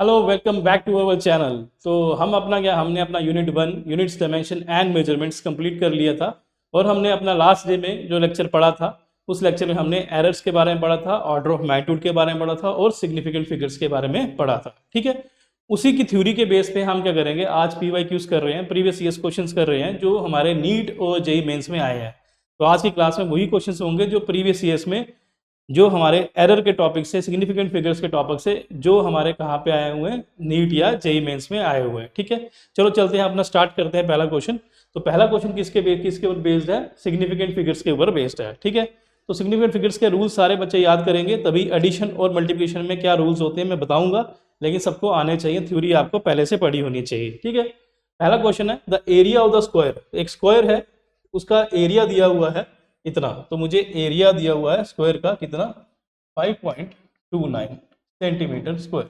Hello, welcome back to our channel. तो हमने अपना unit 1 units dimension and measurements complete कर लिया था। और हमने अपना लास्ट डे में जो लेक्चर पढ़ा था, उस लेक्चर में हमने एरर्स के बारे में पढ़ा था, ऑर्डर ऑफ मैग्नीट्यूड के बारे में पढ़ा था और सिग्निफिकेंट फिगर्स के बारे में पढ़ा था। ठीक है, उसी की थ्योरी के बेस पे हम क्या करेंगे, आज PYQs कर रहे हैं, प्रीवियस ईयर्स क्वेश्चंस कर रहे हैं जो हमारे नीट और जेईई मेंस में आए हैं। तो आज की क्लास में वही क्वेश्चंस होंगे जो प्रीवियस ईयर्स में, जो हमारे एरर के टॉपिक से, सिग्निफिकेंट फिगर्स के टॉपिक से, जो हमारे कहाँ पे आए हुए हैं, नीट या जेईई मेंस में आए हुए हैं। ठीक है, चलो चलते हैं, अपना स्टार्ट करते हैं पहला क्वेश्चन। तो पहला क्वेश्चन किसके ऊपर बेस्ड है? सिग्निफिकेंट फिगर्स के ऊपर बेस्ड है। ठीक है, तो सिग्निफिकेंट फिगर्स के रूल्स सारे बच्चे याद करेंगे, तभी एडिशन और मल्टीप्लिकेशन में क्या रूल्स होते हैं मैं बताऊंगा, लेकिन सबको आने चाहिए, थ्योरी आपको पहले से पढ़ी होनी चाहिए। ठीक है, पहला क्वेश्चन है the area of the square. एक स्क्वायर है, उसका एरिया दिया हुआ है इतना, तो मुझे एरिया दिया हुआ है स्क्वायर का कितना, 5.29 सेंटीमीटर स्क्वायर।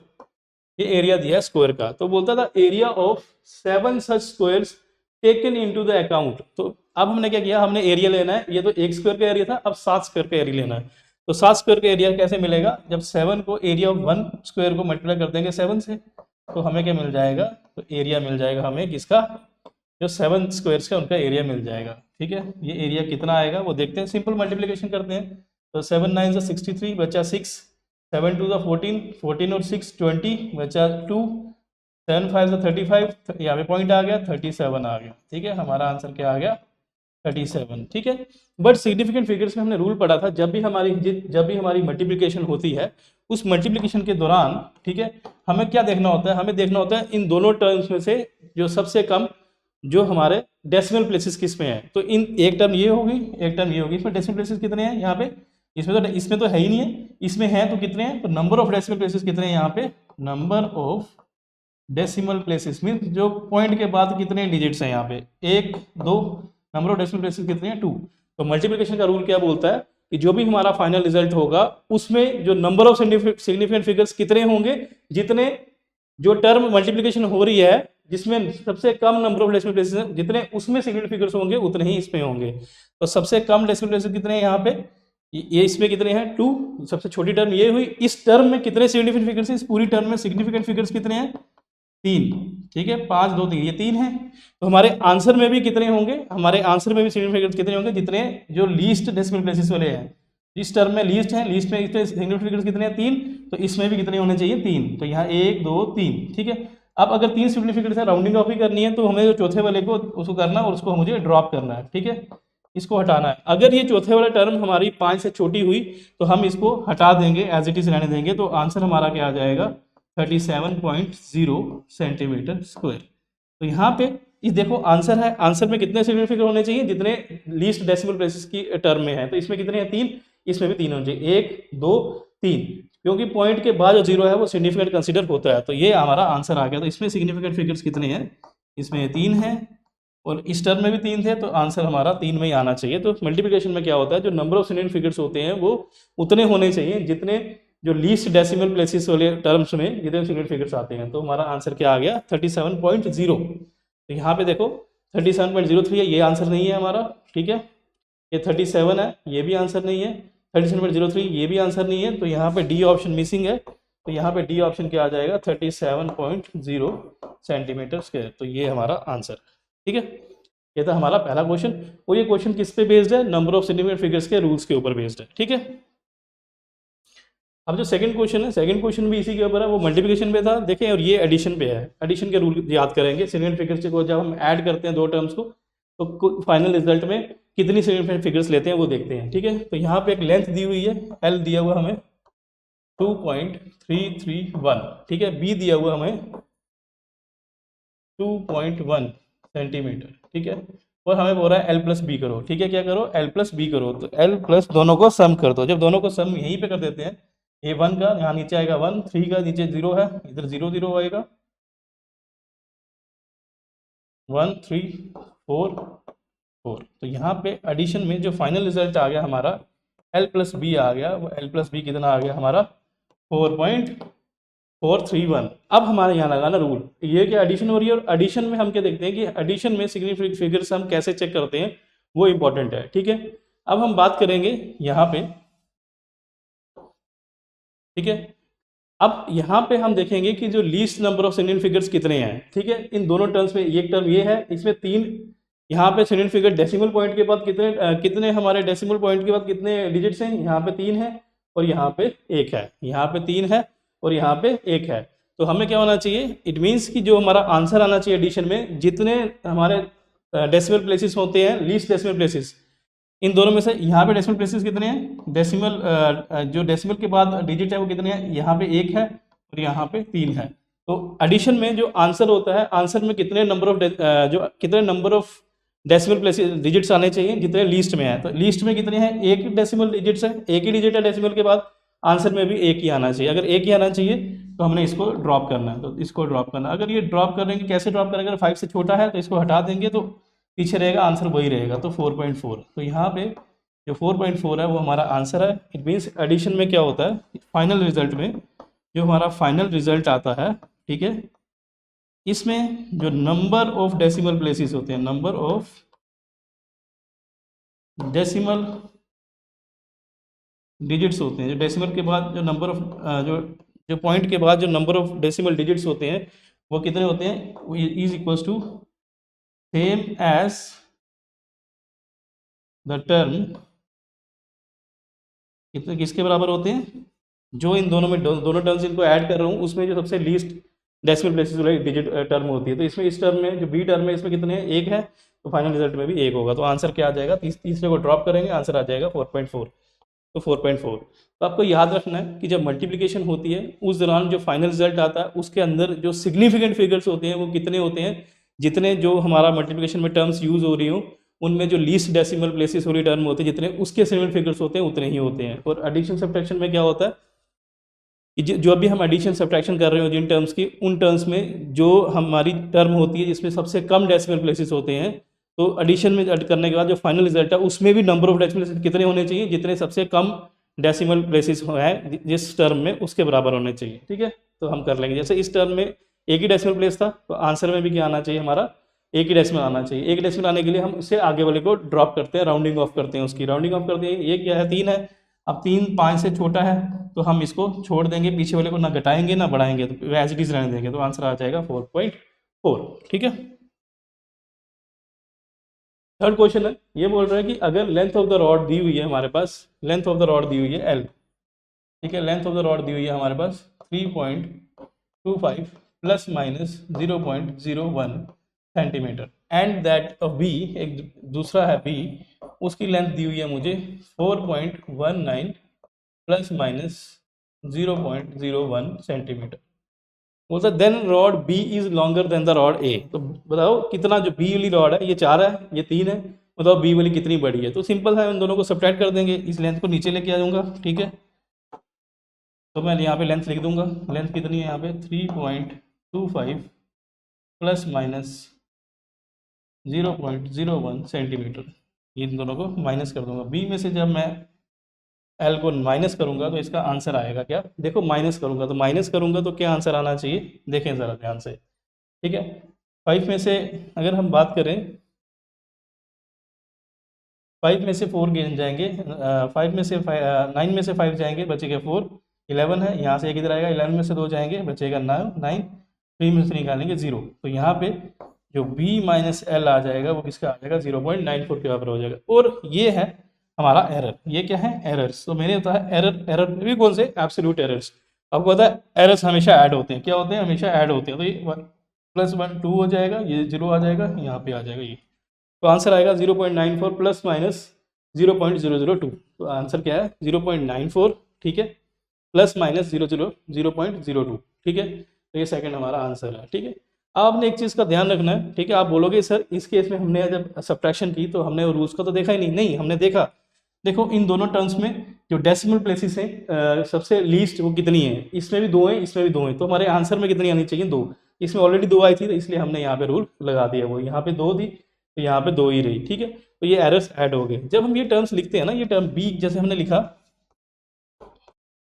ये एरिया दिया है स्क्वायर का। तो बोलता था area of 7 such squares taken into the account. तो अब हमने क्या किया, हमने एरिया लेना है, ये तो एक स्क्वायर का एरिया था, अब 7 स्क्वायर का एरिया लेना है। तो 7 स्क्वायर का एरिया कैसे मिलेगा? जब 7 को एरिया ऑफ 1 स्क्वायर को मल्टीप्लाई कर देंगे 7 से, तो हमें क्या मिल जाएगा? तो एरिया मिल जाएगा हमें किसका, जो 7 स्क्वायर्स का उनका एरिया मिल जाएगा। ठीक है, ये एरिया कितना आएगा वो देखते हैं, सिंपल मल्टीप्लिकेशन करते हैं। तो 7 9 63 बचा 6, 7 2 14, 14 और 6 20 बचा 2, 7 5 35, यहाँ पे पॉइंट आ गया 37 आ गया। ठीक है, हमारा आंसर क्या आ गया? 37। ठीक है, बट सिग्निफिकेंट फिगर्स में हमने रूल पढ़ा था, जब भी हमारी मल्टीप्लिकेशन होती है, उस मल्टीप्लिकेशन के दौरान, ठीक है, हमें क्या देखना होता है? हमें देखना होता है इन दोनों टर्म्स में से जो सबसे कम, जो हमारे डेसिमल प्लेसेस किस में है। तो इन एक टर्म ये होगी, एक टर्म ये होगी, इसमें डेसिमल प्लेसेस कितने हैं यहाँ पे? इसमें तो है ही नहीं है, इसमें है तो कितने हैं? तो नंबर ऑफ डेसिमल प्लेसेस कितने हैं यहाँ पे? Number of decimal places mean जो पॉइंट के बाद कितने डिजिट्स हैं यहाँ पे, 1 2, नंबर ऑफ डेसिमल प्लेसेस कितने हैं? 2। तो मल्टीप्लिकेशन का रूल क्या बोलता है कि जो भी हमारा फाइनल रिजल्ट होगा, उसमें जो नंबर ऑफ सिग्निफिकेंट फिगर्स कितने होंगे, जितने जो टर्म मल्टीप्लिकेशन हो रही है जिसमें सबसे कम नंबर ऑफ डेसिमल प्लेसेस हैं, जितने उसमें सिग्निफिकेंट फिगर्स होंगे उतने ही इसमें होंगे। तो सबसे कम डेसिमल प्लेसेस कितने हैं यहाँ पे? ये इसमें कितने हैं? 2। सबसे छोटी टर्म ये हुई। इस टर्म में कितने सिग्निफिकेंट फिगर्स हैं? इस पूरी टर्म में सिग्निफिकेंट फिगर्स कितने हैं? 3। ठीक है, 5 2 3, ये 3 है। तो हमारे आंसर में भी कितने होंगे? हमारे आंसर में भी सिग्निफिकेंट फिगर्स कितने होंगे? जितने जो लीस्ट डेसिमल प्लेसेस वाले हैं, इस टर्म में लीस्ट है, लीस्ट में इसमें सिग्निफिकेंट फिगर्स कितने हैं? 3। तो इसमें भी कितने होने चाहिए? 3। तो यहाँ 1 2 3। ठीक है, अब अगर 3 सिग्निफिकेंट है, राउंडिंग ऑफ ही करनी है, तो हमें जो चौथे वाले को उसको करना और उसको मुझे ड्रॉप करना है। ठीक है, इसको हटाना है। अगर ये चौथे वाला टर्म हमारी 5 से छोटी हुई तो हम इसको हटा देंगे, एज इट इज रहने देंगे। तो आंसर हमारा क्या आ जाएगा? 37.0 सेंटीमीटर स्क्वायर। तो यहाँ पे इस देखो आंसर है, आंसर में कितने सिग्निफिकेंट होने चाहिए? जितने लीस्ट डेसिमल प्लेसेस की टर्म में है। तो इसमें कितने हैं? 3। इसमें भी 3 होने चाहिए, 1 2 3, क्योंकि पॉइंट के बाद जो जीरो है वो सिग्निफिकेंट कंसीडर होता है। तो ये हमारा आंसर आ गया। तो इसमें सिग्निफिकेंट फिगर्स कितने हैं? इसमें 3 है और इस टर्म में भी 3 थे, तो आंसर हमारा 3 में ही आना चाहिए। तो मल्टीप्लिकेशन में क्या होता है, जो नंबर ऑफ सिग्निफिकेंट फिगर्स होते हैं वो उतने होने चाहिए जितने जो लीस्ट डेसिमल प्लेसेस वाले टर्म्स में जितने सिग्निफिकेंट फिगर्स आते हैं। तो हमारा आंसर क्या आ गया? 37.0। तो यहाँ पे देखो 37.03 है, ये आंसर नहीं है हमारा। ठीक है, ये 37 है, ये भी आंसर नहीं है। 37.03 ये भी आंसर नहीं है। तो यहाँ पे डी ऑप्शन मिसिंग है। तो यहाँ पे डी ऑप्शन क्या आ जाएगा? 37.0 सेंटीमीटर स्क्वायर। तो ये हमारा आंसर। ठीक है, ये था हमारा पहला क्वेश्चन। और ये क्वेश्चन किस पे बेस्ड है? नंबर ऑफ सिग्निफिकेंट फिगर्स के रूल्स के ऊपर बेस्ड है। ठीक है, अब जो सेकंड क्वेश्चन है, सेकंड क्वेश्चन भी इसी के ऊपर है, वो मल्टीप्लिकेशन पे था देखें, और ये एडिशन पे है। एडिशन के रूल याद करेंगे। सिग्निफिकेंट फिगर्स को जब हम ऐड करते हैं दो टर्म्स को, तो फाइनल रिजल्ट में कितनी सिग्निफिकेंट फिगर्स लेते हैं वो देखते हैं। ठीक है, तो यहाँ पे एक लेंथ दी हुई है, एल दिया हुआ हमें 2.331। ठीक है, बी दिया हुआ हमें 2.1 सेंटीमीटर। ठीक है, और हमें बोल रहा है एल प्लस बी करो। ठीक है, क्या करो? एल प्लस बी करो। तो एल प्लस दोनों को सम कर दो। जब दोनों को सम यहीं पे कर देते हैं, ए 1 का यहाँ नीचे आएगा 1, 3 का नीचे 0 है, इधर 0 0 आएगा, 1 3 4 4। तो यहाँ पे एडिशन में जो फाइनल रिजल्ट आ गया हमारा, एल प्लस बी आ गया। वो एल प्लस बी कितना आ गया हमारा? 4.431। अब हमारे यहाँ लगाना रूल, ये क्या एडिशन हो रही है, और एडिशन में हम क्या देखते हैं कि एडिशन में सिग्निफिकेंट फिगर्स हम कैसे चेक करते हैं, वो इंपॉर्टेंट है। ठीक है, अब हम बात करेंगे यहाँ पे। ठीक है, अब यहाँ पे हम देखेंगे कि जो least number of significant figures कितने हैं, ठीक है। इन दोनों टर्म्स में एक टर्म ये है, इसमें 3, यहाँ पे सिग्निफिकेंट फिगर डेसिमल पॉइंट के बाद कितने हमारे डेसिमल पॉइंट के बाद कितने डिजिट्स हैं, यहाँ पे 3 है और यहाँ पे 1 है, यहाँ पे 3 है और यहाँ पे 1 है। तो हमें क्या होना चाहिए, इट मीन्स कि जो हमारा आंसर आना चाहिए एडिशन में, जितने हमारे डेसिमल प्लेसेस होते हैं, लीस्ट डेसिमल प्लेसेस, इन दोनों में से यहाँ पे डेसिमल प्लेसेस कितने हैं, डेसिमल जो डेसिमल के बाद डिजिट है वो कितने हैं, यहाँ पे 1 है और यहाँ पे 3 है। तो एडिशन में जो आंसर होता है, आंसर में कितने number of decimal places digits आने चाहिए जितने लीस्ट में है। तो लीस्ट में कितने हैं, 1 डेसिमल डिजिट्स है, 1 ही डिजिट है डेसिमल के बाद, आंसर में भी 1 ही आना चाहिए। अगर 1 ही आना चाहिए तो हमने इसको ड्रॉप करना है, तो इसको ड्रॉप करना। अगर ये ड्रॉप करेंगे, कैसे ड्रॉप करेंगे, अगर 5 से छोटा है तो इसको हटा देंगे तो पीछे रहेगा, आंसर वही रहेगा, तो 4.4। तो यहाँ पे जो 4.4 है वो हमारा आंसर है। इट मीन्स एडिशन में क्या होता है, फाइनल रिजल्ट में जो हमारा फाइनल रिजल्ट आता है, ठीक है, इसमें जो नंबर ऑफ डेसिमल प्लेसेस होते हैं, नंबर ऑफ डेसिमल डिजिट्स होते हैं, जो डेसिमल के बाद जो नंबर ऑफ जो जो पॉइंट के बाद जो नंबर ऑफ डेसिमल डिजिट्स होते हैं वो कितने होते हैं, is equals to same as the term, कितने किसके बराबर होते हैं, जो इन दोनों में दोनों टर्म्स इनको ऐड कर रहा हूँ उसमें जो सबसे लीस्ट डेसिमल प्लेसेस वाली डिजिट टर्म होती है। तो इसमें इस टर्म में जो बी टर्म है इसमें कितने हैं, 1 है, तो फाइनल रिजल्ट में भी 1 होगा। तो आंसर क्या आ जाएगा, तीसरे को ड्रॉप करेंगे, आंसर आ जाएगा 4.4। तो 4.4। तो आपको याद रखना है कि जब मल्टीप्लिकेशन होती है उस दौरान जो फाइनल रिजल्ट आता है उसके अंदर जो सिग्निफिकेंट फिगर्स होते हैं वो कितने होते हैं, जितने जो हमारा मल्टीप्लिकेशन में टर्म्स यूज हो रही हो उनमें जो लीस्ट डेसिमल प्लेसेस वाली टर्म होती है जितने उसके सिग्निफिकेंट फिगर्स होते हैं उतने ही होते हैं। और एडिशन सब्ट्रैक्शन में क्या होता है कि जो अभी हम एडिशन सब्ट्रैक्शन कर रहे हो जिन टर्म्स की, उन टर्म्स में जो हमारी टर्म होती है जिसमें सबसे कम डेसिमल प्लेसेस होते हैं, तो एडिशन में ऐड करने के बाद जो फाइनल रिजल्ट है उसमें भी नंबर ऑफ डेसिमल प्लेसेस कितने होने चाहिए, जितने सबसे कम डेसिमल प्लेसेस है जिस टर्म में उसके बराबर होने चाहिए, ठीक है। तो हम कर लेंगे, जैसे इस टर्म में 1 ही डेसिमल प्लेस था तो आंसर में भी क्या आना चाहिए, हमारा 1 ही डेसिमल आना चाहिए। 1 डेसिमल आने के लिए हम इससे आगे वाले को ड्रॉप करते हैं, राउंडिंग ऑफ करते हैं, उसकी राउंडिंग ऑफ करते हैं। ये क्या है, 3 है, अब 3 5 से छोटा है तो हम इसको छोड़ देंगे, पीछे वाले को ना घटाएंगे ना बढ़ाएंगे, तो एज इट इज रहने देंगे, तो आंसर आ जाएगा 4.4, ठीक है। थर्ड क्वेश्चन है, ये बोल रहा है कि अगर लेंथ ऑफ द रॉड दी हुई है हमारे पास, लेंथ ऑफ द रॉड दी हुई है L, ठीक है, लेंथ ऑफ द रॉड दी हुई है हमारे पास 3.25 plus minus 0.01 centimetre, and that of B, एक दूसरा है B, उसकी लेंथ दी हुई है मुझे 4.19 प्लस माइनस 0.01 सेंटीमीटर। बोलता then rod B is longer than the rod A. तो बताओ कितना, जो बी वाली रॉड है ये 4 है, ये 3 है, बताओ बी वाली कितनी बड़ी है। तो सिंपल है, उन दोनों को सब्ट्रैक्ट कर देंगे, इस लेंथ को नीचे लेके आ जाऊंगा, ठीक है। तो मैं यहाँ पे लेंथ लिख दूंगा, लेंथ कितनी है यहाँ पे 3.25 प्लस माइनस 0.01 सेंटीमीटर, इन दोनों को माइनस कर दूंगा। बी में से जब मैं एल को माइनस करूंगा तो इसका आंसर आएगा क्या, देखो माइनस करूंगा तो क्या आंसर आना चाहिए, देखें ज़रा ध्यान से, ठीक है। 5 में से अगर हम बात करें, 5 में से 4 गिन जाएंगे, 5 में से 9 में से 5 जाएंगे, बचेगा 4, 11 है, यहाँ से एक इधर आएगा, 11 में से 2 जाएंगे, बचेगा 9, 3 में से निकालेंगे 0। तो यहाँ पे जो b माइनस एल आ जाएगा वो किसका आ जाएगा, 0.94 के बराबर हो जाएगा। और ये है हमारा एरर, ये क्या है, एरर्स। तो मेरे होता है एरर, एरर भी कौन से, एब्सोल्यूट एरर्स। आपको पता है एरर्स हमेशा ऐड होते हैं, क्या होते हैं, हमेशा ऐड होते हैं। तो ये 1 + 1 2 हो जाएगा, ये 0 आ जाएगा, यहाँ पे आ जाएगा ये, तो आंसर आएगा 0.94 प्लस माइनस 0.002। तो आंसर क्या है 0.94, ठीक है, प्लस माइनस 0.02, ठीक है। तो ये सेकंड हमारा आंसर है, ठीक है। अब आपने एक चीज़ का ध्यान रखना है, ठीक है। आप बोलोगे सर इस केस में हमने जब सब्ट्रैक्शन की तो हमने रूल्स का तो देखा ही नहीं, नहीं हमने देखा। देखो इन दोनों टर्म्स में जो डेसिमल प्लेसेस हैं सबसे लीस्ट वो कितनी है, इसमें भी 2 है, इसमें भी 2 है, तो हमारे आंसर में कितनी आनी चाहिए, 2। इसमें ऑलरेडी 2 आई थी तो इसलिए हमने यहाँ पे रूल लगा दिया, वो यहाँ पे 2 थी तो यहाँ पे 2 ही रही, ठीक है। तो ये एरर्स ऐड हो गए। जब हम ये टर्म्स लिखते हैं ना, ये टर्म बी जैसे हमने लिखा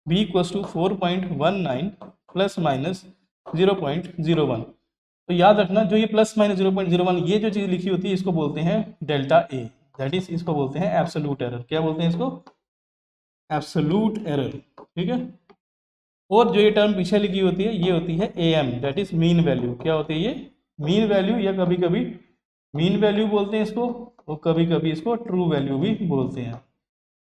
b = 4.19 प्लस माइनस 0.01, तो याद रखना जो ये प्लस माइनस 0.01 ये जो चीज़ लिखी होती है इसको बोलते हैं डेल्टा ए, दैट इज इसको बोलते हैं एब्सोल्यूट एरर। क्या बोलते हैं इसको, एब्सोल्यूट एरर, ठीक है। और जो ये टर्म पीछे लिखी होती है ये होती है AM, that is mean value. क्या होती है ये? मीन वैल्यू, या कभी कभी मीन वैल्यू बोलते हैं इसको, और कभी कभी इसको ट्रू वैल्यू भी बोलते हैं।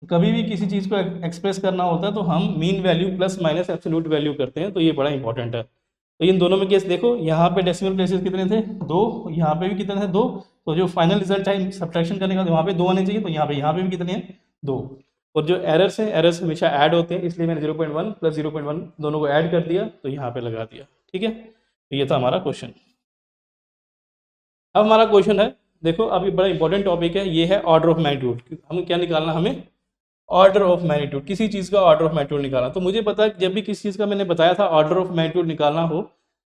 कभी भी किसी चीज़ को एक्सप्रेस करना होता है तो हम mean value plus minus absolute value करते हैं, तो ये बड़ा इंपॉर्टेंट है। तो इन दोनों में केस देखो, यहाँ पे डेसिमल प्लेसेस कितने थे? 2, यहाँ पे भी कितने थे? 2। तो जो फाइनल रिजल्ट है सब्ट्रैक्शन करने का, वहाँ पे 2 आने चाहिए, तो यहाँ पे भी कितने हैं? 2। और जो एरर्स हैं, एरर्स हमेशा ऐड होते हैं, इसलिए मैंने 0.1 प्लस 0.1 दोनों को ऐड कर दिया, तो यहाँ पे लगा दिया। ठीक है, तो ये था हमारा क्वेश्चन। अब हमारा क्वेश्चन है, देखो अभी बड़ा इंपॉर्टेंट टॉपिक है, ये है ऑर्डर ऑफ मैग्नीट्यूड। हम क्या निकालना, हमें ऑर्डर ऑफ मैग्नीट्यूड, किसी चीज़ का ऑर्डर ऑफ मैग्नीट्यूड निकालना। तो मुझे पता है जब भी किसी चीज़ का मैंने बताया था ऑर्डर ऑफ मैग्नीट्यूड निकालना हो,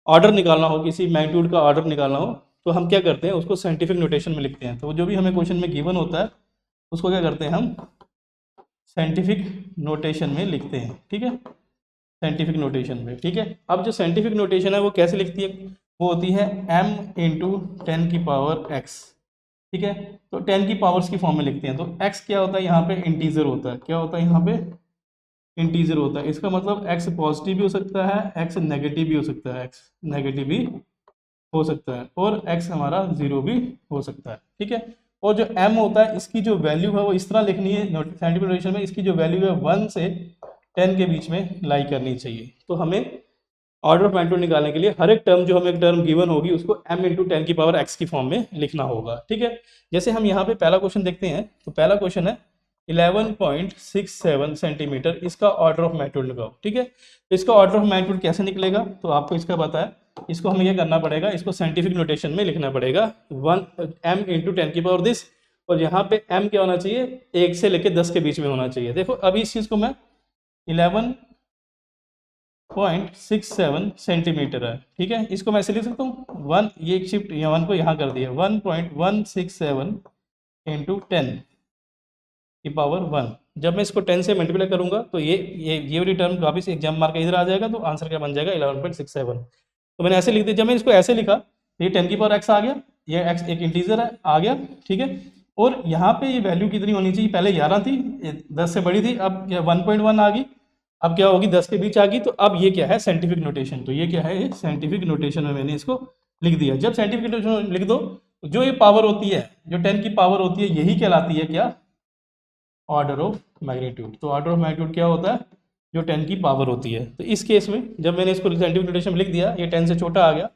ऑर्डर निकालना हो, किसी मैग्नीट्यूड का ऑर्डर निकालना हो, तो हम क्या करते हैं, उसको साइंटिफिक नोटेशन में लिखते हैं। तो जो भी हमें क्वेश्चन में गिवन होता है उसको क्या करते हैं, हम साइंटिफिक नोटेशन में लिखते हैं। ठीक है, साइंटिफिक नोटेशन में। ठीक है, अब जो साइंटिफिक नोटेशन है वो कैसे लिखती है, वो होती है m इंटू 10 की पावर x। ठीक है, तो 10 की पावर्स की फॉर्म में लिखते हैं। तो x क्या होता है, यहाँ पे इंटीजर होता है। क्या होता है यहाँ पे? इंटीजर होता है। इसका मतलब x पॉजिटिव भी हो सकता है, x नेगेटिव भी हो सकता है, x नेगेटिव भी हो सकता है, और x हमारा 0 भी हो सकता है। ठीक है, और जो m होता है इसकी जो वैल्यू है वो इस तरह लिखनी है साइंटिफिक नोटेशन में, इसकी जो वैल्यू है 1 से 10 के बीच में लाई करनी चाहिए। तो हमें ऑर्डर ऑफ मैग्नीट्यूड निकालने के लिए हर एक टर्म, जो हमें एक टर्म गिवन होगी, उसको m इंटू 10 की पावर x की फॉर्म में लिखना होगा। ठीक है, जैसे हम यहाँ पे पहला क्वेश्चन देखते हैं, तो पहला क्वेश्चन है 11.67 सेंटीमीटर, इसका ऑर्डर ऑफ मैग्नीट्यूड लगाओ। ठीक है, तो इसका ऑर्डर ऑफ मैग्नीट्यूड कैसे निकलेगा, तो आपको इसका पता है, इसको हमें क्या करना पड़ेगा, इसको साइंटिफिक नोटेशन में लिखना पड़ेगा 1 m इंटू 10 की पावर दिस, और यहाँ पे m क्या होना चाहिए, 1 से लेकर 10 के बीच में होना चाहिए। देखो अभी इस चीज़ को मैं 11.67 सेंटीमीटर है। ठीक है, इसको मैं ऐसे लिख सकता हूँ 1, ये एक शिफ्ट 1 को यहाँ कर दिया, 1.167 इंटू 10 की पावर 1। जब मैं इसको 10 से मल्टीप्लाई करूंगा तो ये वाली टर्म वापिस एग्जाम मार्क इधर आ जाएगा, तो आंसर क्या बन जाएगा 11.67। तो मैंने ऐसे लिख दिया। जब मैं इसको ऐसे लिखा तो ये 10 की पावर x आ गया, ये x एक इंटीजर है, आ गया। ठीक है, और यहाँ पे ये वैल्यू कितनी होनी चाहिए, पहले 11 थी, 10 से बड़ी थी, अब 1.1 आ गई, अब क्या होगी 10 के बीच आ गई। तो अब ये क्या है, साइंटिफिक नोटेशन। तो ये क्या है, ये साइंटिफिक नोटेशन में मैंने इसको लिख दिया। जब साइंटिफिक नोटेशन लिख दो, जो ये पावर होती है, जो 10 की पावर होती है, यही कहलाती है क्या, ऑर्डर ऑफ मैग्नीट्यूड। तो ऑर्डर ऑफ मैग्नीट्यूड क्या होता है, जो 10 की पावर होती है। तो इस केस में जब मैंने इसको साइंटिफिक नोटेशन में लिख दिया, ये 10 से छोटा आ गया।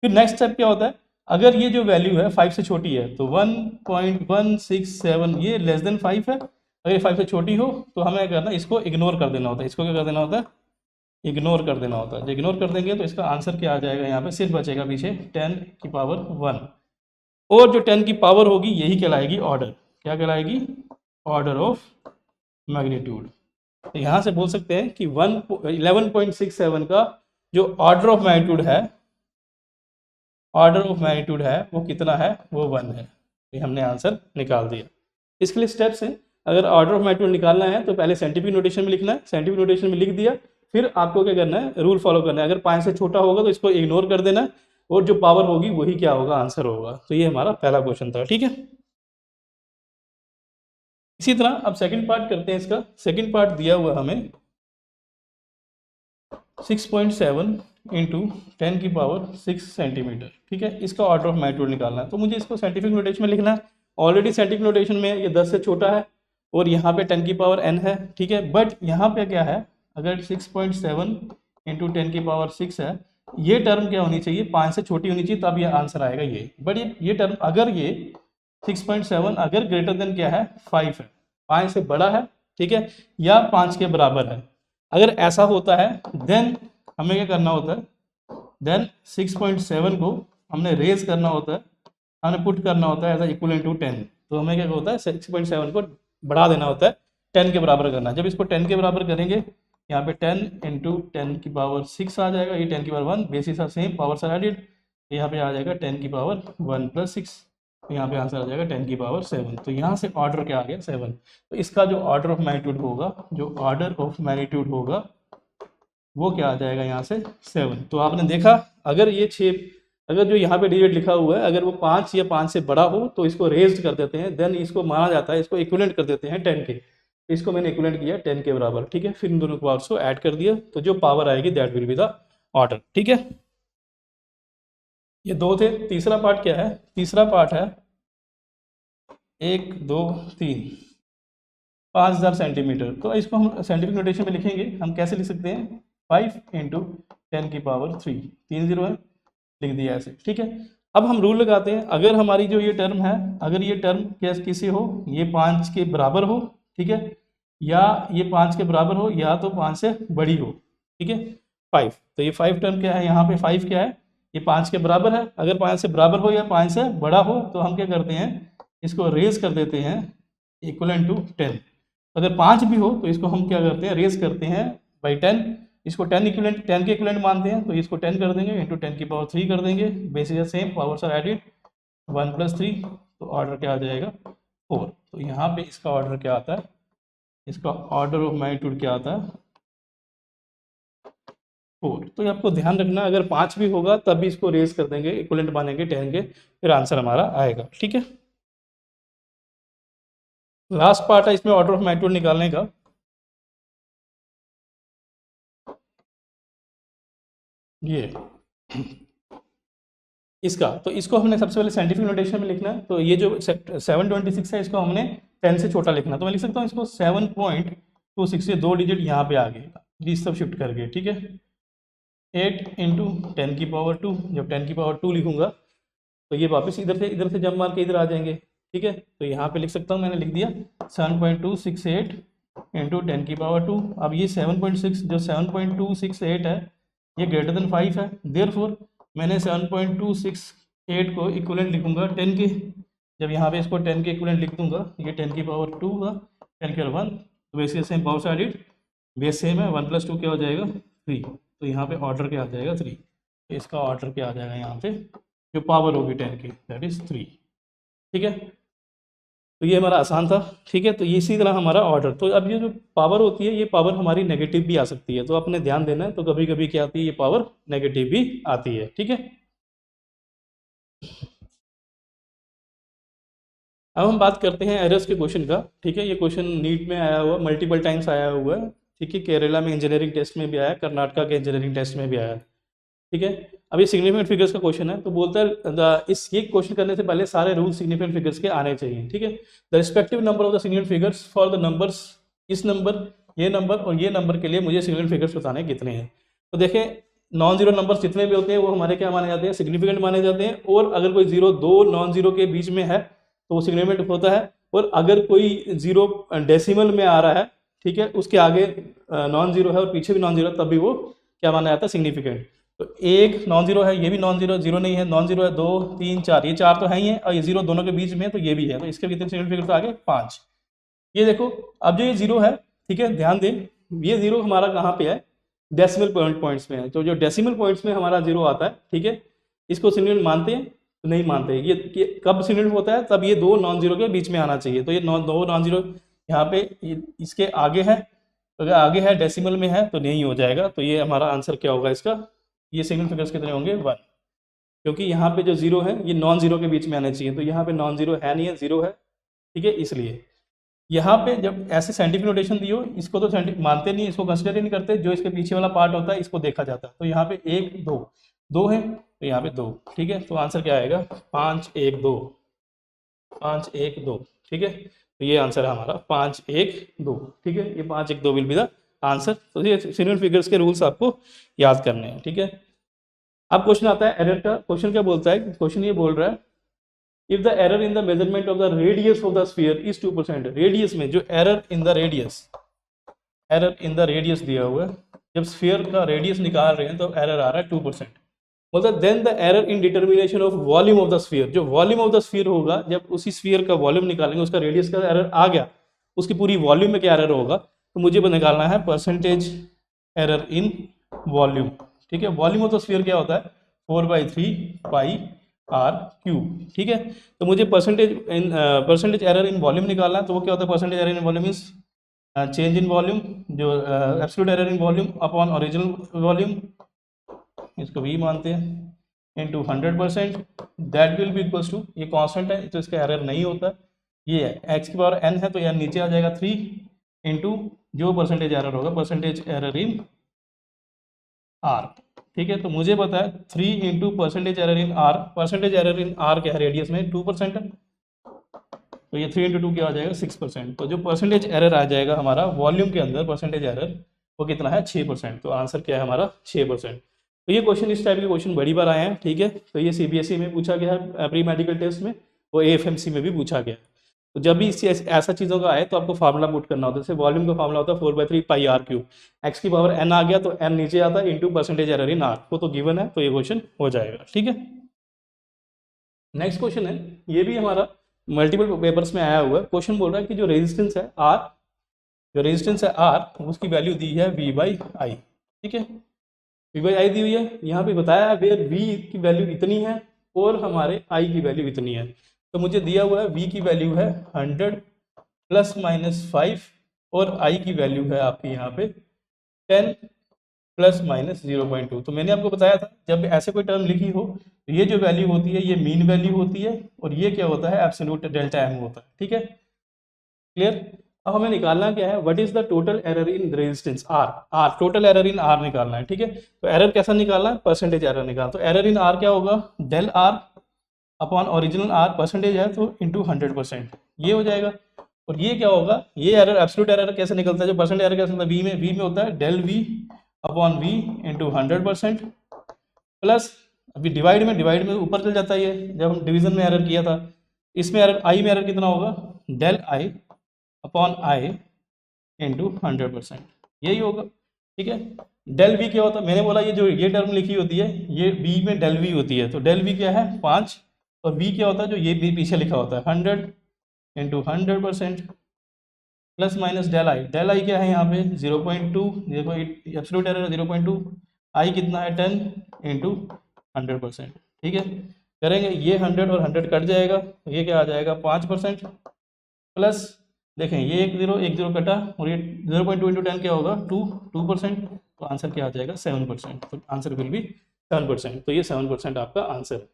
फिर नेक्स्ट स्टेप क्या होता है, अगर ये जो वैल्यू है 5 से छोटी है, तो 1.167 ये लेस देन 5 है। अगर ये 5 से छोटी हो तो हमें करना, इसको इग्नोर कर देना होता है। इसको क्या कर देना होता है, इग्नोर कर देना होता है। जो इग्नोर कर देंगे तो इसका आंसर क्या आ जाएगा, यहाँ पे सिर्फ बचेगा पीछे 10 की पावर 1, और जो 10 की पावर होगी यही कहलाएगी ऑर्डर। क्या कहलाएगी, ऑर्डर ऑफ मैग्नीट्यूड। तो यहाँ से बोल सकते हैं कि 11.67 का जो ऑर्डर ऑफ मैग्नीट्यूड है, ऑर्डर ऑफ मैग्नीट्यूड है वो कितना है, वो 1 है। ये हमने आंसर निकाल दिया। इसके लिए स्टेप्स हैं, अगर ऑर्डर ऑफ मैग्नीट्यूड निकालना है तो पहले साइंटिफिक नोटेशन में लिखना है, साइंटिफिक नोटेशन में लिख दिया, फिर आपको क्या करना है, रूल फॉलो करना है। अगर 5 से छोटा होगा तो इसको इग्नोर कर देना, और जो पावर होगी वही क्या होगा, आंसर होगा। तो ये हमारा पहला क्वेश्चन था। ठीक है, इसी तरह अब सेकंड पार्ट करते हैं। इसका सेकंड पार्ट दिया हुआ हमें 6.7 इंटू 10 की पावर 6 सेंटीमीटर। ठीक है, इसका ऑर्डर ऑफ मैग्नीट्यूड निकालना है। तो मुझे इसको साइंटिफिक नोटेशन में लिखना है। ऑलरेडी साइंटिफिक नोटेशन में ये 10 से छोटा है, और यहाँ पे 10 की पावर n है। ठीक है, बट यहाँ पे क्या है, अगर 6.7 इंटू 10 की पावर 6 है, ये टर्म क्या होनी चाहिए, 5 से छोटी होनी चाहिए, तब ये आंसर आएगा ये। बट ये टर्म अगर ये 6.7 अगर ग्रेटर देन क्या है, 5 है, 5 से बड़ा है, ठीक है, या 5 के बराबर है, अगर ऐसा होता है देन हमें क्या करना होता है, देन 6.7 को हमने रेज करना होता है, हमने पुट करना होता है एज इक्वल टू 10। तो हमें क्या होता है, 6.7 को बढ़ा देना होता है, 10 के बराबर करना। जब इसको 10 के बराबर करेंगे, यहाँ पे 10 इंटू 10 की पावर 6 आ जाएगा, ये 10 की power 1, basis are same, powers are added, यहाँ पे आ जाएगा 10 की पावर 1 प्लस 6, यहाँ पे आंसर आ जाएगा 10 की पावर 7। तो यहाँ से ऑर्डर क्या आ गया, 7। तो इसका जो ऑर्डर ऑफ मैग्नीट्यूड होगा, जो ऑर्डर ऑफ मैग्नीट्यूड होगा वो क्या आ जाएगा, यहाँ से 7। तो आपने देखा, अगर ये 6, अगर जो यहाँ पे डिजिट लिखा हुआ है, अगर वो 5 या 5 से बड़ा हो तो इसको रेज्ड कर देते हैं, देन इसको माना जाता है, इसको इक्विवेलेंट कर देते हैं 10 के। इसको मैंने इक्विवेलेंट किया 10 के बराबर, ठीक है। फिर इन दोनों पावर्स को ऐड कर दिया, तो जो पावर आएगी that will be the order, ठीक है। ये दो थे। तीसरा पार्ट क्या है? तीसरा पार्ट है 1 2 3 5000 सेंटीमीटर। तो इसको हम साइंटिफिक नोटेशन में लिखेंगे। हम कैसे लिख सकते हैं? 5 इंटू 10 की पावर 3, 3 0 है, लिख दिया ऐसे, ठीक है। अब हम रूल लगाते हैं, अगर हमारी जो ये टर्म है, अगर ये टर्म कैसे किसी हो, ये 5 के बराबर हो, ठीक है, या ये 5 के बराबर हो, या तो 5 से बड़ी हो, ठीक है। 5, तो ये 5 टर्म क्या है? यहाँ पे 5 क्या है? ये 5 के बराबर है। अगर 5 से बराबर हो या 5 से बड़ा हो, तो हम क्या करते हैं, इसको रेज कर देते हैं इक्वल टू 10। अगर 5 भी हो तो इसको हम क्या करते हैं, रेज करते हैं बाई 10। इसको 10 इक्वलेंट, 10 के इक्वलेंट मानते हैं, तो इसको 10 कर देंगे इंटू 10 की पावर 3 कर देंगे। Basis same, powers are added, 1 + 3, तो ऑर्डर क्या आ जाएगा? 4। तो यहाँ पे इसका ऑर्डर क्या आता है? इसका ऑर्डर ऑफ मैग्नीट्यूड क्या आता है? 4। तो ये आपको ध्यान रखना, अगर 5 भी होगा तब भी इसको रेज कर देंगे, इक्वलेंट मानेंगे 10 के, फिर आंसर हमारा आएगा, ठीक है। लास्ट पार्ट है इसमें ऑर्डर ऑफ मैग्नीट्यूड निकालने का। ये इसका, तो इसको हमने सबसे पहले साइंटिफिक नोटेशन में लिखना है। तो ये जो 726 है, इसको हमने 10 से छोटा लिखना। तो मैं लिख सकता हूँ इसको 7.26 से 2 डिजिट यहाँ पे आ गए, ये सब शिफ्ट करके, ठीक है। 8 इंटू 10 की पावर 2, जब 10 की पावर 2 लिखूंगा तो ये वापस इधर से जंप मार के इधर आ जाएंगे, ठीक है। तो यहाँ पे लिख सकता हूँ, मैंने लिख दिया 7.268 इंटू 10 की पावर 2। अब ये 7.6 जो 7.268 है, ये ग्रेटर देन 5 है, देयरफॉर मैंने 7.268 को इक्वलेंट लिखूंगा 10 के। जब यहाँ पे इसको 10 के इक्वलेंट लिख दूंगा, ये 10 की पावर 2 का 10 के 1, तो basically same power side base same है, 1 + 2 क्या हो जाएगा? 3। तो यहाँ पे ऑर्डर क्या आ जाएगा? 3। तो इसका ऑर्डर क्या आ जाएगा? यहाँ पे जो पावर होगी 10 की, दैट इज 3, ठीक है। तो ये हमारा आसान था, ठीक है। तो ये इसी तरह हमारा ऑर्डर। तो अब ये जो पावर होती है, ये पावर हमारी नेगेटिव भी आ सकती है, तो अपने ध्यान देना है। तो कभी कभी क्या आती है, ये पावर नेगेटिव भी आती है, ठीक है। अब हम बात करते हैं एरर्स के क्वेश्चन का, ठीक है। ये क्वेश्चन नीट में आया हुआ, मल्टीपल टाइम्स आया हुआ है, ठीक है। केरला में इंजीनियरिंग टेस्ट में भी आया, कर्नाटका के इंजीनियरिंग टेस्ट में भी आया, ठीक है। अब ये सिग्निफिकेंट फिगर्स का क्वेश्चन है, तो बोलता है इस ये क्वेश्चन करने से पहले सारे रूल सिग्निफिकेंट फिगर्स के आने चाहिए, ठीक है। The respective number of the significant figures for the numbers, इस नंबर, ये नंबर और ये नंबर के लिए मुझे सिग्निफिकेंट फिगर्स बताने कितने हैं। तो देखें, नॉन जीरो नंबर्स जितने भी होते हैं वो हमारे क्या माने जाते हैं? सिग्निफिकेंट माने जाते हैं। और अगर कोई जीरो दो नॉन जीरो के बीच में है तो वो सिग्निफिकेंट होता है। और अगर कोई जीरो डेसिमल में आ रहा है, ठीक है, उसके आगे नॉन जीरो है और पीछे भी नॉन जीरो, तब भी वो क्या माना जाता है? सिग्निफिकेंट। तो एक नॉन जीरो है, ये भी नॉन जीरो, जीरो नहीं है, नॉन जीरो है 2 3 4, ये 4 तो है ही है, और ये जीरो दोनों के बीच में है, तो ये भी है। तो इसके कितने सिग्निफिकेंट फिगर तो आगे 5। ये देखो, अब जो ये जीरो है, ठीक है, ध्यान दें, ये जीरो हमारा कहाँ पे है? डेसिमल पॉइंट्स में है। तो जो डेसिमल पॉइंट्स में हमारा जीरो आता है, ठीक है, इसको सिग्निफिकेंट मानते हैं? तो नहीं मानते। ये कब सिग्निफिकेंट होता है? तब ये दो नॉन जीरो के बीच में आना चाहिए। तो ये दो नॉन जीरो यहाँ पे इसके आगे है, अगर आगे है डेसिमल में है तो नहीं हो जाएगा। तो ये हमारा आंसर क्या होगा इसका? ये सिग्निफिकेंट फिगर्स कितने होंगे? 1, क्योंकि यहाँ पे जो जीरो है ये नॉन जीरो के बीच में आना चाहिए। तो यहाँ पे नॉन जीरो है नहीं है, जीरो है, ठीक है। इसलिए यहाँ पे जब ऐसे साइंटिफिक नोटेशन दी हो, इसको तो साइंटिफिक मानते नहीं, इसको कंसिडर ही नहीं करते, जो इसके पीछे वाला पार्ट होता है इसको देखा जाता है। तो यहाँ पे 1 2 2 है, तो यहाँ पे 2, ठीक है। तो आंसर क्या आएगा? 5 1 2, 5 1 2, ठीक है। तो ये आंसर है हमारा 5 1 2, ठीक है। ये 5 1 2 विल बी द आंसर। तो ये सिग्निफिकेंट फिगर्स के रूल्स आपको याद करने हैं, ठीक है। अब क्वेश्चन आता है एरर का। क्वेश्चन क्या बोलता है? क्वेश्चन ये बोल रहा है, if the error in the measurement of the radius of the sphere is 2%। Radius में जो एरर इन द रेडियस दिया हुआ है, जब स्फीयर का रेडियस निकाल रहे हैं तो एरर आ रहा है 2%। मतलब then the error in determination of volume of the sphere, जो वॉल्यूम ऑफ द स्फीयर होगा, जब उसी स्फीयर का वॉल्यूम निकालेंगे, उसका रेडियस का एरर आ गया, उसकी पूरी वॉल्यूम में क्या एरर होगा, तो मुझे निकालना है परसेंटेज एरर इन वॉल्यूम, ठीक है। वॉल्यूम ऑफ द स्फीयर क्या होता है? 4/3 पाई आर क्यूब, ठीक है। तो मुझे परसेंटेज एरर इन वॉल्यूम निकालना है। तो वो क्या होता है? Percentage error in volume is change in volume, जो absolute error in volume upon original volume, इसको भी मानते हैं, into 100%, that will be equals to, ये कांस्टेंट है तो इसका एरर नहीं होता, ये x की पावर n है तो यह नीचे आ जाएगा 3 इंटू जो परसेंटेज एरर होगा, परसेंटेज एरर इन आर। ठीक है, तो मुझे पता है 3 into percentage error in are. Percentage error in R क्या है, रेडियस में 2% है, तो ये 3 इंटू 2 क्या हो जाएगा, 6%। तो जो परसेंटेज एरर आ जाएगा हमारा वॉल्यूम के अंदर, परसेंटेज एरर वो कितना है, 6%। तो आंसर क्या है हमारा, 6%। तो ये क्वेश्चन, इस टाइप के क्वेश्चन बड़ी बार आए हैं। ठीक है, तो ये सीबीएसई में पूछा गया है, प्री मेडिकल टेस्ट में, वो एएफएमसी में भी पूछा गया है। तो जब भी ऐसा चीज़ों का आए तो आपको फार्मूला पुट करना होता है। जैसे वॉल्यूम का फार्मूला होता है 4/3 पाई आर क्यूब, एक्स की पावर एन आ गया तो एन नीचे आता है, into percentage error in are, वो तो गिवन है, तो ये क्वेश्चन हो जाएगा। ठीक है, नेक्स्ट क्वेश्चन है, ये भी हमारा मल्टीपल पेपर्स में आया हुआ है। क्वेश्चन बोल रहा है कि जो रेजिस्टेंस है आर, जो रेजिस्टेंस है आर, उसकी वैल्यू दी है वी बाई आई। ठीक है, वी बाई आई दी हुई है, यहाँ पे बताया है वेयर वी की वैल्यू इतनी है और हमारे आई की वैल्यू इतनी है। तो मुझे दिया हुआ है वी की वैल्यू है 100 प्लस माइनस 5 और आई की वैल्यू है आपकी यहाँ पे 10 प्लस माइनस 0.2। तो मैंने आपको बताया था जब ऐसे कोई टर्म लिखी हो तो ये जो वैल्यू होती है ये मीन वैल्यू होती है और ये क्या होता है, एब्सोल्यूट डेल्टा एम होता है। ठीक है, क्लियर। अब हमें निकालना क्या है, what is the total error in resistance R. R total error in R निकालना है। ठीक है, तो एरर कैसा निकालना है, परसेंटेज एरर निकालना। तो एरर इन आर क्या होगा, del R upon original R, percentage है तो इंटू 100%, ये हो जाएगा। और ये क्या होगा, ये एरर एब्सोल्यूट एरर कैसे निकलता है, जो परसेंटेज एरर कैसे होता है, वी में होता है del V upon V into 100% plus, अभी डिवाइड में ऊपर चल जाता है ये, जब हम डिवीजन में एरर किया था। इसमें एरर आई में एरर कितना होगा, del I upon I into 100%, यही होगा। ठीक है, डेल वी क्या होता है, मैंने बोला ये जो ये टर्म लिखी होती है ये वी में डेल वी होती है, तो डेल वी क्या है 5 और वी क्या होता है जो ये भी पीछे लिखा होता है 100 into 100% plus minus del I क्या है यहाँ पे 0.2, एब्सोल्यूट एरर 0.2, आई कितना है 10 इंटू 100%। ठीक है, करेंगे ये 100 और 100 कट जाएगा, तो ये क्या आ जाएगा 5% प्लस, देखें ये एक जीरो कटा और ये 0.2 इंटू 10 क्या होगा 2%, तो आंसर क्या आ जाएगा 7%। तो आंसर विल बी 7%। तो ये 7% आपका आंसर है।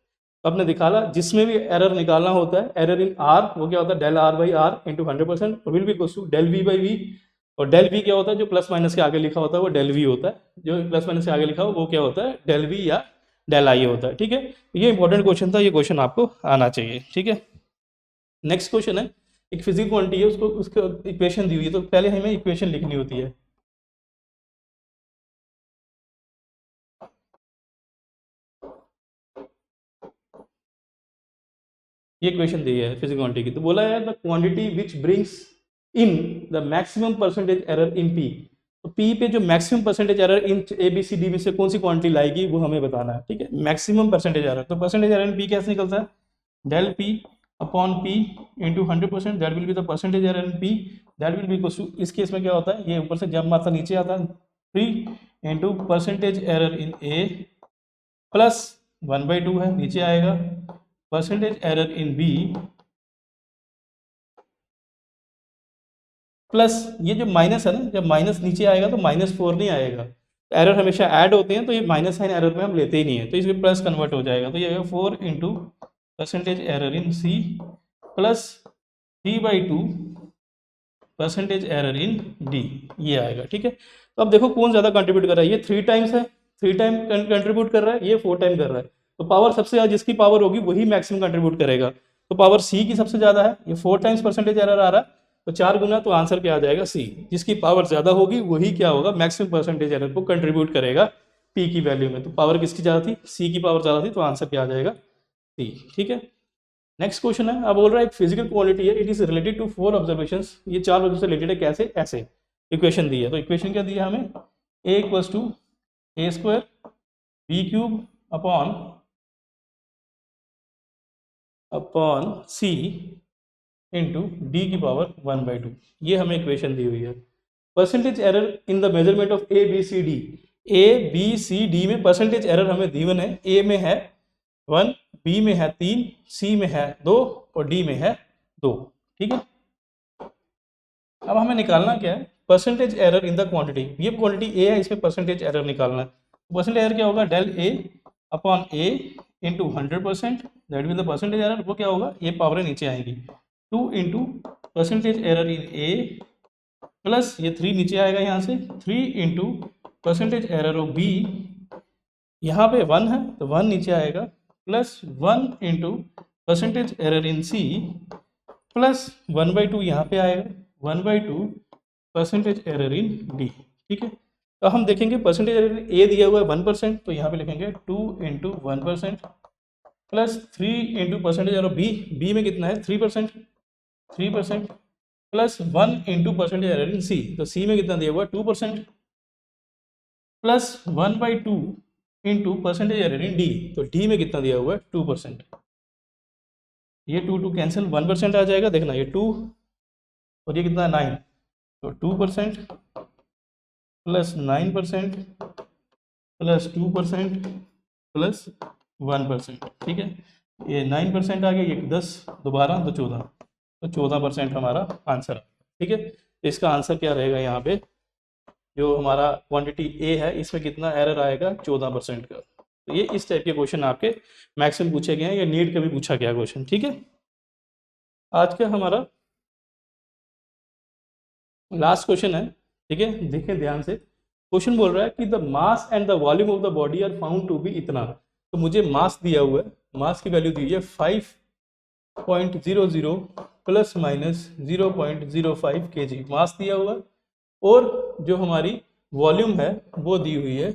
तो आपने दिखाला जिसमें भी एरर निकालना होता है, एरर इन आर वो क्या होता है del R by R into 100% और will be equals to del we by V. और डेल वी क्या होता है, जो प्लस माइनस के आगे लिखा होता है वो डेल वी होता है, जो प्लस माइनस के आगे लिखा हो वो क्या होता है डेल वी या डेल आई होता है। ठीक है, ये इंपॉर्टेंट क्वेश्चन था, ये क्वेश्चन आपको आना चाहिए। ठीक है, नेक्स्ट क्वेश्चन है, एक फिजिकल क्वांटिटी है, उसको उसको इक्वेशन दी हुई है, तो पहले हमें इक्वेशन लिखनी होती है। ये इक्वेशन दी है फिजिकल क्वांटिटी की, तो बोला है the quantity which brings in the maximum percentage error in P. तो पी पे जो maximum percentage error in A B C D में से कौन सी क्वांटिटी लाएगी वो हमें बताना है। ठीक है, मैक्सिमम परसेंटेज एरर, तो परसेंटेज एरर इन पी कैसे निकलता है, del P upon P into 100%, that will be the percentage error in P, that will be equal to, इस केस में क्या होता है ये ऊपर से जब मारता नीचे आता है 3 into percentage error in A plus 1/2 है नीचे आएगा, percentage error in B plus, ये जो माइनस है ना, जब माइनस नीचे आएगा तो -4 नहीं आएगा, एरर हमेशा ऐड होते हैं तो ये माइनस साइन एरर में हम लेते ही नहीं है, तो इसमें प्लस कन्वर्ट हो जाएगा, तो ये आएगा 4 into percentage error in C plus 3/2 percentage error in D, ये आएगा। ठीक है, तो अब देखो कौन ज़्यादा कंट्रीब्यूट कर रहा है, ये 3 टाइम्स है, 3 टाइम कंट्रीब्यूट कर रहा है, ये 4 टाइम कर रहा है, तो पावर सबसे ज़्यादा जिसकी पावर होगी वही मैक्सिमम कंट्रीब्यूट करेगा, तो पावर सी की सबसे ज़्यादा है, ये 4 टाइम्स परसेंटेज एरर आ रहा है, तो 4 गुना, तो आंसर क्या आ जाएगा सी, जिसकी पावर ज़्यादा होगी वही क्या होगा मैक्सिमम परसेंटेज एरर को कंट्रीब्यूट करेगा पी की वैल्यू में। तो पावर किसकी ज़्यादा थी, सी की पावर ज़्यादा थी, तो आंसर क्या आ जाएगा सी। ठीक है, नेक्स्ट क्वेश्चन है, अब बोल रहा है एक फिजिकल क्वांटिटी है, it is related to 4 observations, ये 4 वजह से रिलेटेड है, कैसे, ऐसे इक्वेशन दी है, तो इक्वेशन क्या दिया हमें, a equals to A square B cube upon C into D की पावर 1/2, ये हमें इक्वेशन दी हुई है। Percentage error in the measurement of A B C D, A B C D में परसेंटेज एरर हमें गिवन है, ए में है 1, बी में है 3, सी में है 2 और डी में है 2। ठीक है, अब हमें निकालना क्या है, percentage error in the quantity, ये क्वांटिटी ए है, इसमें परसेंटेज एरर निकालना है, परसेंटेज एरर क्या होगा del A upon A into 100%, that mean the percentage error वो क्या होगा, ए पावर नीचे आएगी 2 into percentage error in A plus ये 3 नीचे आएगा यहाँ से, 3 into percentage error of B, यहाँ पे 1 है तो 1 नीचे आएगा, plus 1 into percentage error in C, plus 1/2 यहाँ पे आएगा, 1/2 परसेंटेज एरर इन डी। ठीक है, तो हम देखेंगे परसेंटेज एरर ए दिया हुआ है 1%, तो यहाँ पे लिखेंगे 2 into 1%, plus 3 into percentage error B, B में कितना है 3%, plus 1 into percentage error in C, तो सी में कितना दिया हुआ है 2%, plus 1/2 into percentage error in D, तो डी में कितना दिया हुआ है 2%। ये 2 कैंसिल, 1% आ जाएगा, देखना ये 2 और ये कितना 9, तो 2% प्लस 9% प्लस 2% प्लस 1%। ठीक है, ये 9% आ गया, ये 10 दोबारा तो 14, तो 14% हमारा आंसर। ठीक है, तो इसका आंसर क्या रहेगा, यहाँ पे जो हमारा क्वांटिटी ए है इसमें कितना एरर आएगा 14% का। तो ये इस टाइप के क्वेश्चन आपके मैक्सिमम पूछे गए हैं, या नीट का भी पूछा गया क्वेश्चन। ठीक है, आज का हमारा लास्ट क्वेश्चन है। ठीक है, देखिए ध्यान से, क्वेश्चन बोल रहा है कि the mass and the volume of the body are found to be इतना। तो मुझे मास दिया हुआ है, मास की वैल्यू दी है 5.00 प्लस माइनस 0.05 kg मास दिया हुआ है, और जो हमारी वॉल्यूम है वो दी हुई है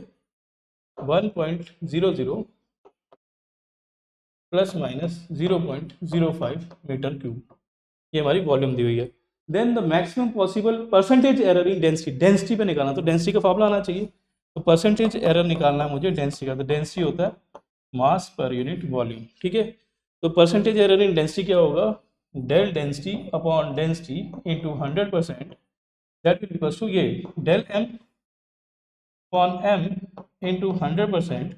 1.00 प्लस माइनस 0.05 मीटर क्यूब, ये हमारी वॉल्यूम दी हुई है। Then the maximum possible percentage error in density, density पे निकालना, तो डेंसिटी का फॉर्मूला आना चाहिए, तो परसेंटेज एरर निकालना है मुझे डेंसिटी का, तो डेंसिटी होता है मास पर यूनिट वॉल्यूम। ठीक है, तो परसेंटेज एरर इन डेंसिटी क्या होगा, del density upon density into 100%, that will equals to ये del m upon m into 100%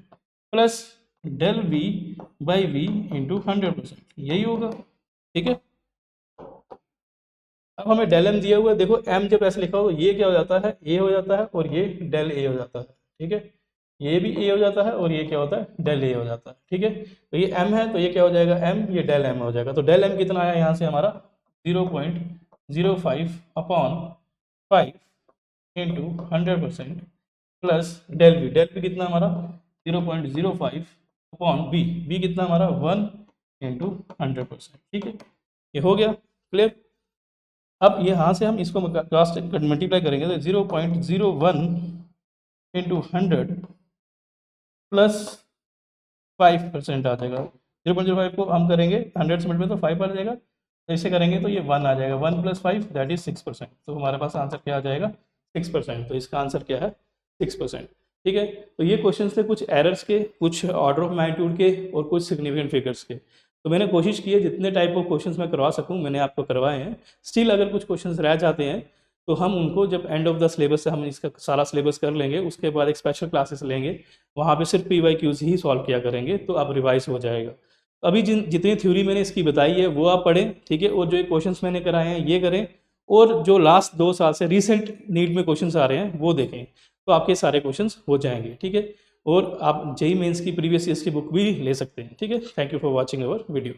plus del we by v into 100%, यही होगा। ठीक है, अब हमें डेल एम दिया हुआ है, देखो एम जब ऐसे लिखा हो ये क्या हो जाता है, ए हो जाता है, और ये डेल ए हो जाता है। ठीक है, ये भी ए हो जाता है, और ये क्या होता है डेल ए हो जाता है। ठीक है, तो ये एम है तो ये क्या हो जाएगा एम, ये डेल एम हो जाएगा। तो डेल एम कितना आया यहाँ से हमारा 0.05 upon 5 into 100% plus del B कितना हमारा 0.05 अपॉन बी, बी कितना हमारा 1 इंटू 100%। ठीक है, ये हो गया क्लियर। अब यहाँ से हम इसको क्रॉस मल्टीप्लाई करेंगे तो 0.01 इंटू 100 प्लस 5% आ जाएगा। 0.05 को हम करेंगे 100 से मल्टीप्लाई तो 5 आ जाएगा, तो इसे करेंगे तो ये 1 आ जाएगा, 1 प्लस 5 दैट इज 6%। तो हमारे पास आंसर क्या आ जाएगा 6%, तो इसका आंसर क्या है 6%। ठीक है, तो ये क्वेश्चन थे कुछ एरर्स के, कुछ ऑर्डर ऑफ मैग्नीट्यूड के, और कुछ सिग्निफिकेंट फिगर्स के। तो मैंने कोशिश की है जितने टाइप ऑफ क्वेश्चंस मैं करवा सकूं मैंने आपको करवाए हैं। स्टिल अगर कुछ क्वेश्चंस रह जाते हैं तो हम उनको जब एंड ऑफ द सिलेबस से हम इसका सारा सिलेबस कर लेंगे, उसके बाद एक स्पेशल क्लासेस लेंगे, वहाँ पे सिर्फ PYQs ही सॉल्व किया करेंगे, तो अब रिवाइज हो जाएगा। अभी जितनी थ्योरी मैंने इसकी बताई है वो आप पढ़ें। ठीक है, और जो क्वेश्चंस मैंने कराए हैं ये करें, और जो लास्ट 2 साल से रिसेंट नीट में क्वेश्चंस आ रहे हैं वो देखें, तो आपके सारे क्वेश्चंस हो जाएंगे। ठीक है, और आप JEE मेंस की प्रीवियस ईयर्स की बुक भी ले सकते हैं। ठीक है, thank you for watching our video.